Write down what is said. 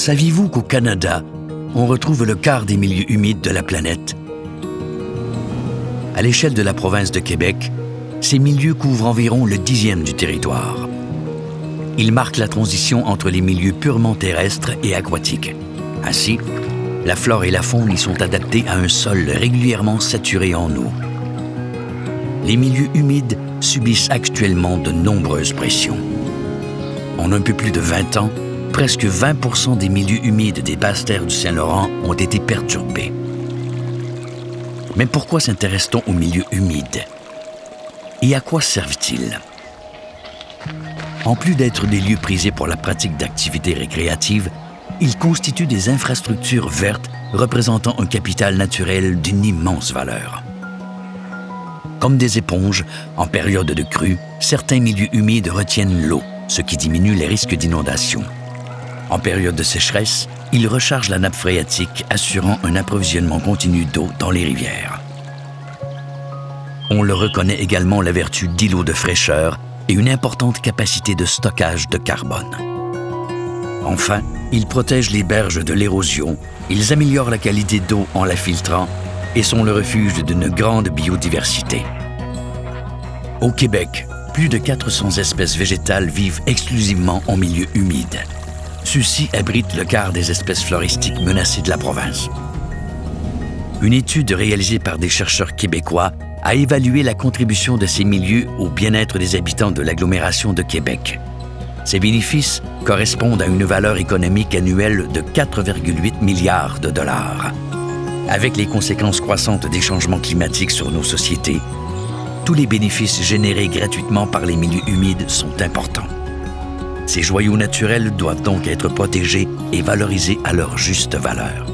Saviez-vous qu'au Canada, on retrouve le quart des milieux humides de la planète? À l'échelle de la province de Québec, ces milieux couvrent environ le 10e du territoire. Ils marquent la transition entre les milieux purement terrestres et aquatiques. Ainsi, la flore et la faune y sont adaptés à un sol régulièrement saturé en eau. Les milieux humides subissent actuellement de nombreuses pressions. En un peu plus de 20 ans, presque 20% des milieux humides des basses terres du Saint-Laurent ont été perturbés. Mais pourquoi s'intéresse-t-on aux milieux humides? Et à quoi servent-ils? En plus d'être des lieux prisés pour la pratique d'activités récréatives, ils constituent des infrastructures vertes représentant un capital naturel d'une immense valeur. Comme des éponges, en période de crue, certains milieux humides retiennent l'eau, ce qui diminue les risques d'inondation. En période de sécheresse, ils rechargent la nappe phréatique, assurant un approvisionnement continu d'eau dans les rivières. On leur reconnaît également la vertu d'îlots de fraîcheur et une importante capacité de stockage de carbone. Enfin, ils protègent les berges de l'érosion, ils améliorent la qualité d'eau en la filtrant et sont le refuge d'une grande biodiversité. Au Québec, plus de 400 espèces végétales vivent exclusivement en milieu humide. Ceux-ci abritent le quart des espèces floristiques menacées de la province. Une étude réalisée par des chercheurs québécois a évalué la contribution de ces milieux au bien-être des habitants de l'agglomération de Québec. Ces bénéfices correspondent à une valeur économique annuelle de 4,8 milliards de dollars. Avec les conséquences croissantes des changements climatiques sur nos sociétés, tous les bénéfices générés gratuitement par les milieux humides sont importants. Ces joyaux naturels doivent donc être protégés et valorisés à leur juste valeur.